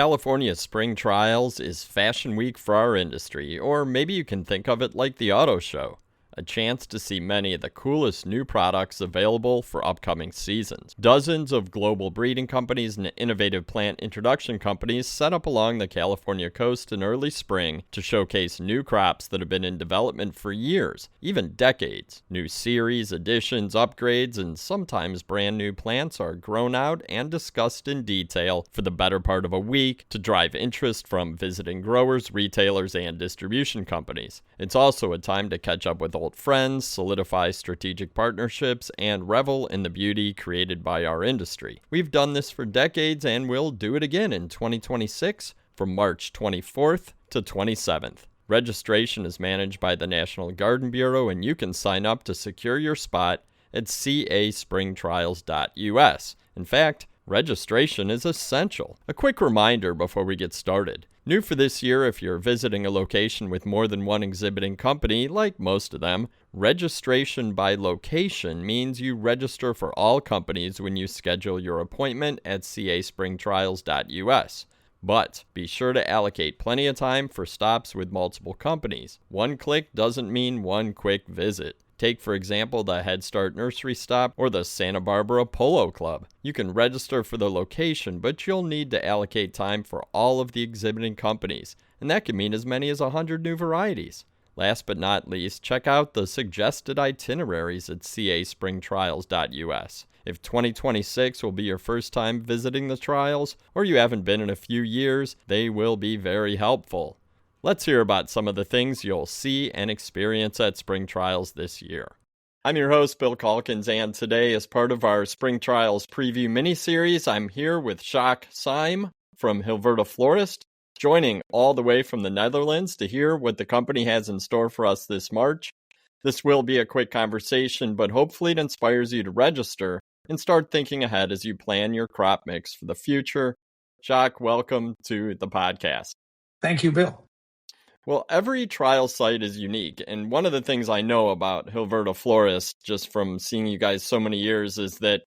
California Spring Trials is Fashion Week for our industry, or maybe you can think of it like the auto show, a chance to see many of the coolest new products available for upcoming seasons. Dozens of global breeding companies and innovative plant introduction companies set up along the California coast in early spring to showcase new crops that have been in development for years, even decades. New series, additions, upgrades, and sometimes brand new plants are grown out and discussed in detail for the better part of a week to drive interest from visiting growers, retailers, and distribution companies. It's also a time to catch up with old friends, solidify strategic partnerships, and revel in the beauty created by our industry. We've done this for decades and we'll do it again in 2026 from March 24th to 27th. Registration is managed by the National Garden Bureau, and you can sign up to secure your spot at caspringtrials.us. In fact, registration is essential. A quick reminder before we get started. New for this year, if you're visiting a location with more than one exhibiting company, like most of them, registration by location means you register for all companies when you schedule your appointment at caspringtrials.us. But be sure to allocate plenty of time for stops with multiple companies. One click doesn't mean one quick visit. Take, for example, the Head Start Nursery Stop or the Santa Barbara Polo Club. You can register for the location, but you'll need to allocate time for all of the exhibiting companies, and that can mean as many as 100 new varieties. Last but not least, check out the suggested itineraries at caspringtrials.us. If 2026 will be your first time visiting the trials, or you haven't been in a few years, they will be very helpful. Let's hear about some of the things you'll see and experience at Spring Trials this year. I'm your host, Bill Calkins, and today, as part of our Spring Trials preview mini-series, I'm here with Sjaak Sijm from HilverdaFlorist, joining all the way from the Netherlands to hear what the company has in store for us this March. This will be a quick conversation, but hopefully it inspires you to register and start thinking ahead as you plan your crop mix for the future. Sjaak, welcome to the podcast. Thank you, Bill. Well, every trial site is unique, and one of the things I know about HilverdaFlorist, just from seeing you guys so many years, is that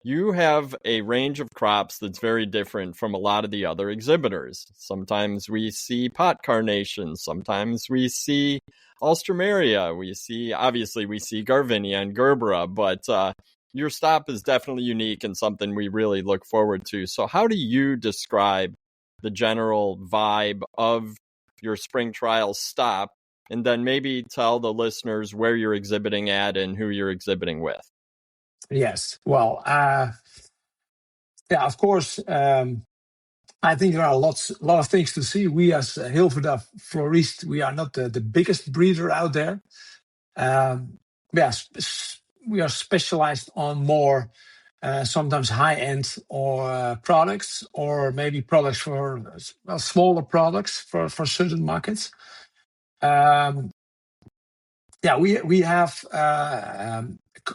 you have a range of crops that's very different from a lot of the other exhibitors. Sometimes we see pot carnations, sometimes we see alstroemeria, we see Garvinia and Gerbera, but your stop is definitely unique and something we really look forward to. So how do you describe the general vibe of your spring trial stop, and then maybe tell the listeners where you're exhibiting at and who you're exhibiting with? Yes. Well, of course, I think there are a lot of things to see. We as HilverdaFlorist, we are not the biggest breeder out there. We are specialized on more sometimes high-end or products, or maybe products for smaller products for certain markets. We have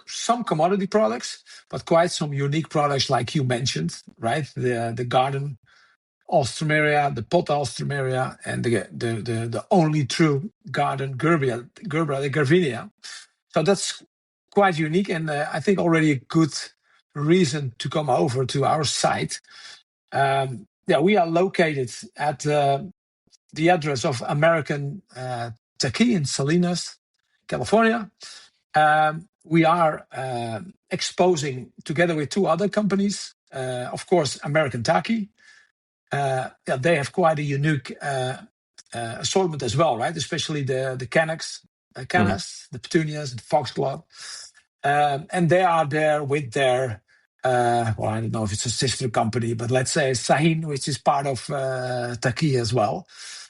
some commodity products, but quite some unique products, like you mentioned, right? The garden alstroemeria, the pot alstroemeria, and the only true garden Gerbera, the Garvinia. So that's quite unique, and I think already a good reason to come over to our site. We are located at the address of American Taki in Salinas, California. We are exposing together with two other companies, of course, American Taki. They have quite a unique assortment as well, right? Especially the canas, the petunias, the foxglove. And they are there with their, I don't know if it's a sister company, but let's say Sahin, which is part of Taki as well.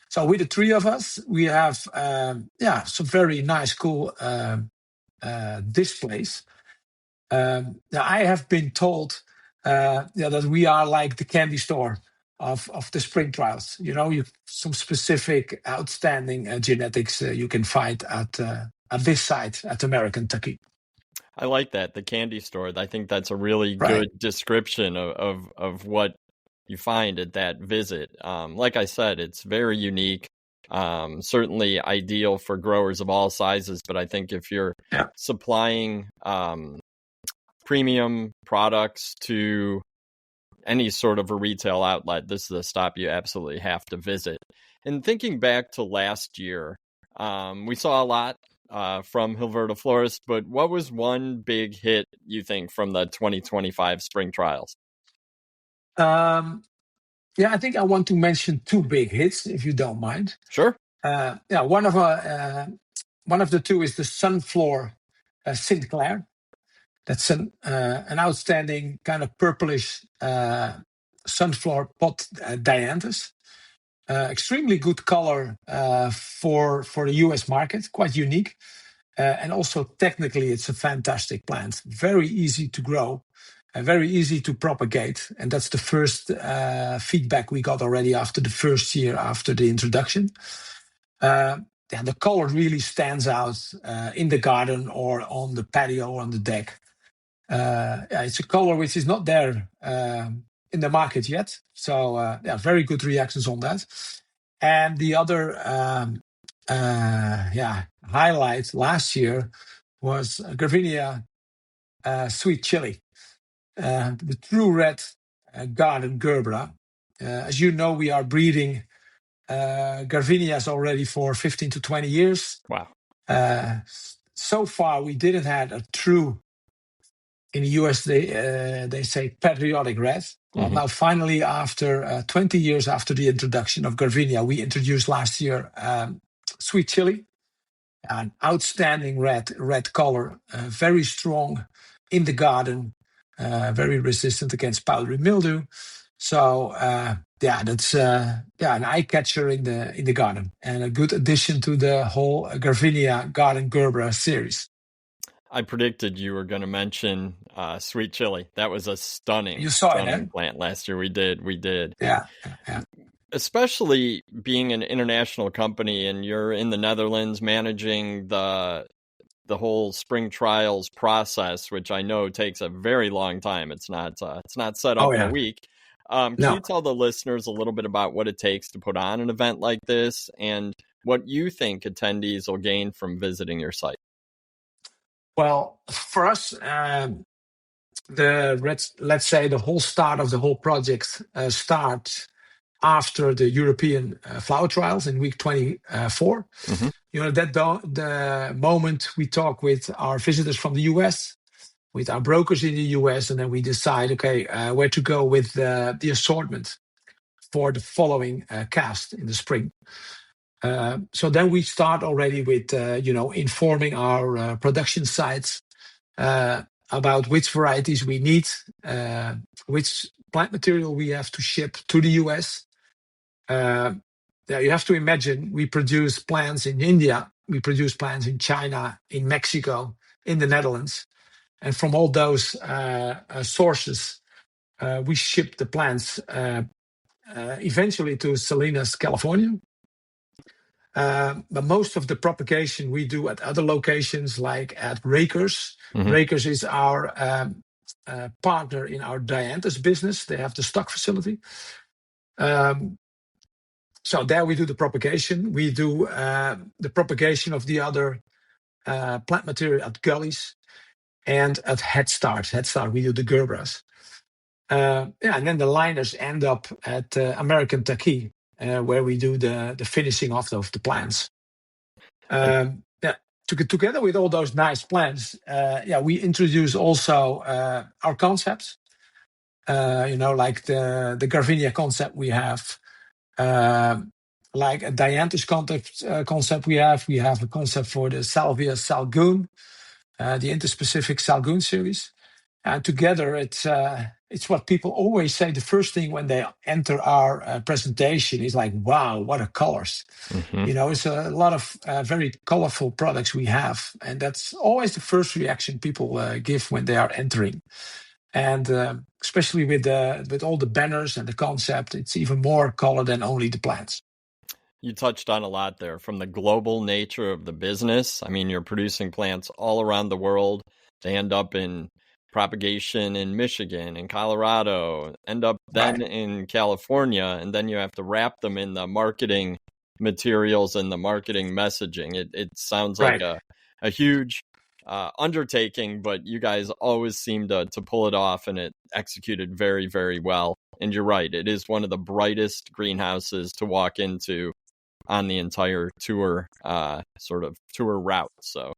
So with the three of us, we have some very nice, cool displays. I have been told that we are like the candy store of the spring trials. Some specific outstanding genetics you can find at this site at American Taki. I like that, the candy store. I think that's a really good description of what you find at that visit. Like I said, it's very unique, certainly ideal for growers of all sizes. But I think if you're supplying premium products to any sort of a retail outlet, this is a stop you absolutely have to visit. And thinking back to last year, we saw a lot from HilverdaFlorist, but what was one big hit, you think, from the 2025 spring trials? Yeah, I think I want to mention two big hits, if you don't mind. Sure. Yeah, one of the two is the Sunflower Sinclair. That's an outstanding kind of purplish sunflower pot dianthus. Extremely good color for the US market, quite unique. And also technically, it's a fantastic plant. Very easy to grow, very easy to propagate. And that's the first feedback we got already after the first year after the introduction. Yeah, the color really stands out in the garden or on the patio or on the deck. Yeah, it's a color which is not there in the market yet. So yeah, very good reactions on that. And the other highlight last year was Gravinia Sweet Chili, the true red garden gerbera. As you know, we are breeding Garvinias already for 15 to 20 years. Wow. So far, we didn't have a true, in the US, they say patriotic red. Well, now finally, after 20 years after the introduction of Garvinia, we introduced last year Sweet Chili, an outstanding red color, very strong in the garden, very resistant against powdery mildew. So yeah, that's an eye catcher in the garden and a good addition to the whole Garvinia Garden Gerbera series. I predicted you were going to mention Sweet Chili. That was a stunning plant last year. We did. Yeah. Especially being an international company, and you're in the Netherlands managing the whole spring trials process, which I know takes a very long time. It's not set up in a week. Can you tell the listeners a little bit about what it takes to put on an event like this, and what you think attendees will gain from visiting your site? Well, for us, let's say the whole start of the whole project starts after the European flower trials in week 24. You know, the moment we talk with our visitors from the US, with our brokers in the US, and then we decide, okay, where to go with the assortment for the following cast in the spring. So then we start already with, informing our production sites about which varieties we need, which plant material we have to ship to the US. You have to imagine we produce plants in India, we produce plants in China, in Mexico, in the Netherlands. And from all those sources, we ship the plants eventually to Salinas, California. But most of the propagation we do at other locations, like at Rakers. Rakers is our partner in our dianthus business. They have the stock facility. So there we do the propagation. We do the propagation of the other plant material at Gullies and at Head Start. Head Start, we do the Gerberas. And then the liners end up at American Taki, where we do the finishing off of the plants. Together with all those nice plants, we introduce also our concepts. Like the Garvinia concept we have, like a dianthus concept we have. We have a concept for the Salvia Salgoon, the interspecific Salgoon series. And together, it's what people always say. The first thing when they enter our presentation is like, wow, what are colors. It's a lot of very colorful products we have. And that's always the first reaction people give when they are entering. And especially with all the banners and the concept, it's even more color than only the plants. You touched on a lot there, from the global nature of the business. I mean, you're producing plants all around the world. They end up in propagation in Michigan and Colorado, end up then in California, and then you have to wrap them in the marketing materials and the marketing messaging. It sounds like a huge undertaking, but you guys always seem to pull it off, and it executed very, very well. And you're right, it is one of the brightest greenhouses to walk into on the entire tour, sort of tour route. So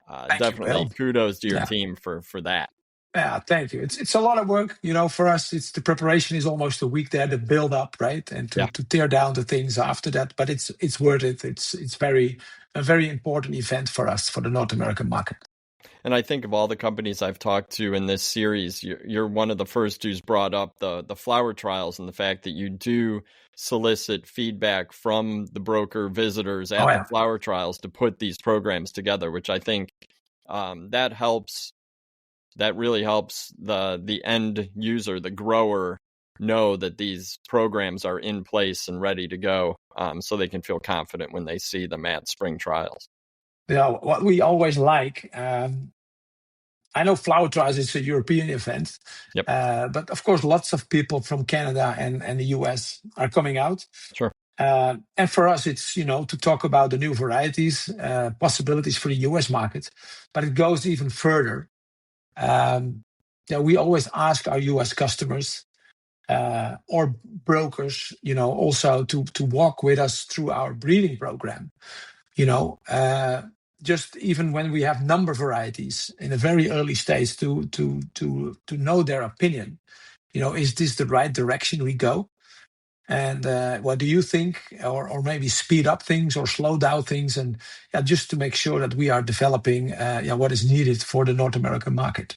Thank you. definitely Well, kudos to your yeah. team for that. Yeah, thank you. It's a lot of work, for us. It's the preparation is almost a week there, the build up, right, and Yeah. to tear down the things after that. But it's worth it. It's a very important event for us for the North American market. And I think of all the companies I've talked to in this series, you're one of the first who's brought up the flower trials and the fact that you do solicit feedback from the broker visitors at the flower trials to put these programs together, which I think that helps. That really helps the end user, the grower, know that these programs are in place and ready to go, so they can feel confident when they see them at spring trials. Yeah, what we always like. I know flower trials is a European event, Yep. But of course, lots of people from Canada and the US are coming out. Sure. And for us, it's to talk about the new varieties, possibilities for the US market, but it goes even further. We always ask our US customers or brokers, also to walk with us through our breeding program. Just even when we have number varieties in a very early stage to know their opinion. Is this the right direction we go? And what do you think? Or maybe speed up things or slow down things, and just to make sure that we are developing what is needed for the North American market.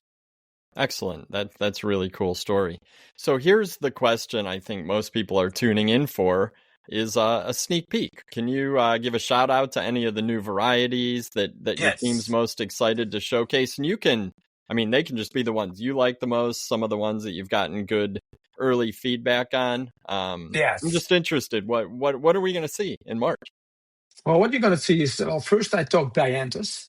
Excellent. That's a really cool story. So here's the question I think most people are tuning in for is a sneak peek. Can you give a shout out to any of the new varieties that your team's most excited to showcase? And they can just be the ones you like the most, some of the ones that you've gotten good early feedback on. Yes. I'm just interested. What are we going to see in March? Well, what you're going to see is, first I talk dianthus.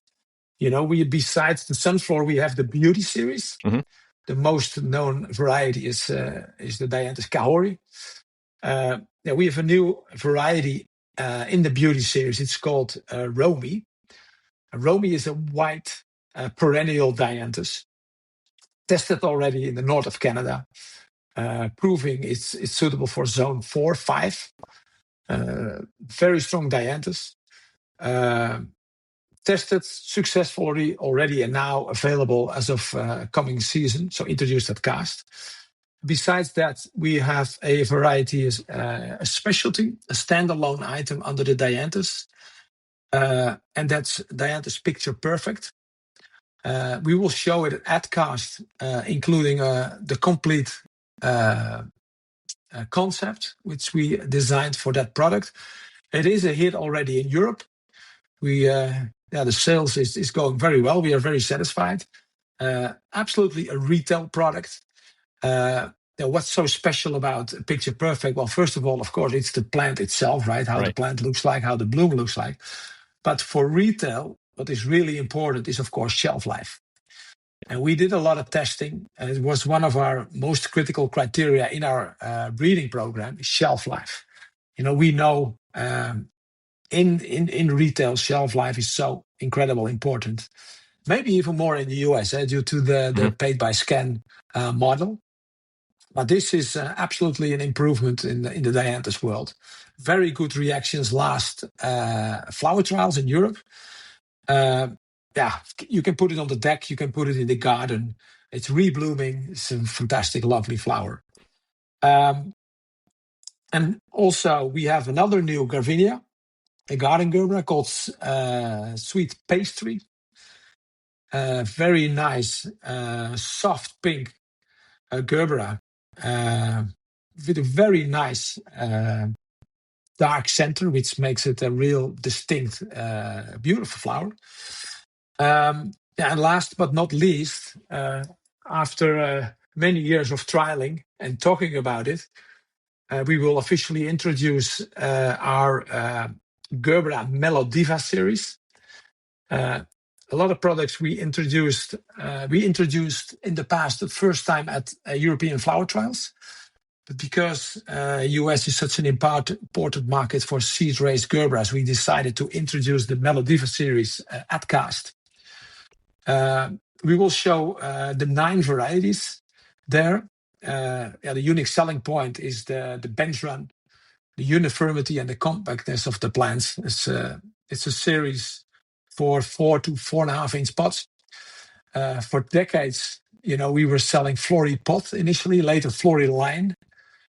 We besides the sunflower, we have the beauty series. Mm-hmm. The most known variety is the dianthus kahori. We have a new variety in the beauty series. It's called Romy. Romy is a white perennial dianthus, tested already in the north of Canada, proving it's suitable for zone 4, 5. Very strong dianthus. Tested successfully already and now available as of coming season, so introduced at cast. Besides that, we have a variety, a specialty, a standalone item under the dianthus, and that's dianthus Picture Perfect. We will show it at cast, including the complete concept, which we designed for that product. It is a hit already in Europe. The sales is going very well. We are very satisfied. Absolutely a retail product. What's so special about Picture Perfect? Well, first of all, of course, it's the plant itself, right? How the plant looks like, how the bloom looks like. But for retail, what is really important is, of course, shelf life. And we did a lot of testing. And it was one of our most critical criteria in our breeding program, shelf life. We know in retail, shelf life is so incredible important. Maybe even more in the US due to the paid by scan model. But this is absolutely an improvement in the dianthus world. Very good reactions last flower trials in Europe. You can put it on the deck. You can put it in the garden. It's reblooming. It's a fantastic, lovely flower. And also we have another new Garvinia, a garden gerbera called Sweet Pastry. Very nice, soft pink gerbera with a very nice dark center, which makes it a real distinct, beautiful flower. And last but not least, after many years of trialing and talking about it, we will officially introduce our Gerbera Melodiva series. A lot of products we introduced in the past, the first time at European flower trials. But because US is such an important market for seed-raised Gerberas, we decided to introduce the Melodiva series at cast. We will show the 9 varieties there. The unique selling point is the bench run, the uniformity and the compactness of the plants. It's a series for 4 to 4.5 inch pots. For decades, we were selling Florey pot initially, later Florey line,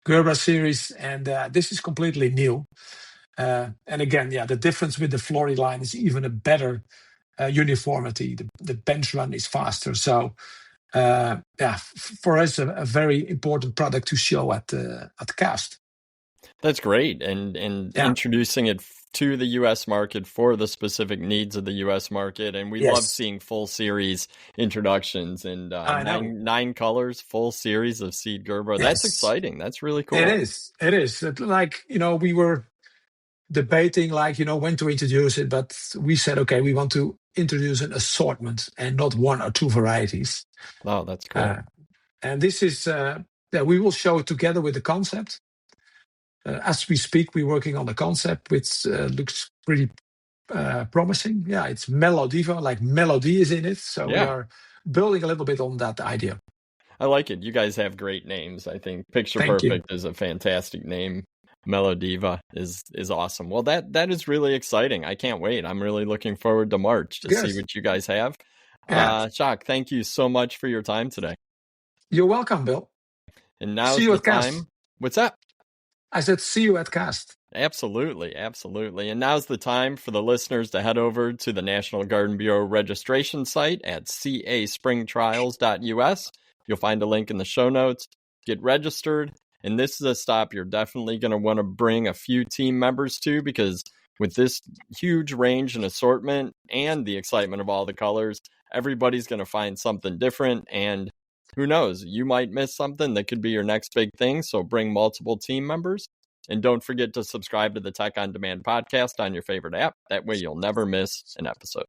Gerber series, and this is completely new. And again, the difference with the Florey line is even a better uniformity. The bench run is faster. So, for us, a very important product to show at Cast. That's great, and introducing it to the U.S. market for the specific needs of the U.S. market, and we love seeing full series introductions and 9 colors, full series of seed Gerber. That's exciting. That's really cool. It is. Like, we were debating, like, when to introduce it, but we said, okay, we want to introduce an assortment and not 1 or 2 varieties. Oh, that's cool. And this is, we will show it together with the concept. As we speak, we're working on the concept, which looks pretty promising. Yeah, it's Melodiva, like melody is in it. So we are building a little bit on that idea. I like it. You guys have great names. I think Picture Perfect is a fantastic name. Melodiva is awesome. Well, that is really exciting. I can't wait. I'm really looking forward to March to see what you guys have. Sjaak, thank you so much for your time today. You're welcome, Bill. And now is the time. What's that? I said, see you at Cast. Absolutely. And now's the time for the listeners to head over to the National Garden Bureau registration site at caspringtrials.us. You'll find a link in the show notes. Get registered. And this is a stop you're definitely going to want to bring a few team members to, because with this huge range and assortment and the excitement of all the colors, everybody's going to find something different. And who knows, you might miss something that could be your next big thing. So bring multiple team members. And don't forget to subscribe to the Tech on Demand podcast on your favorite app. That way you'll never miss an episode.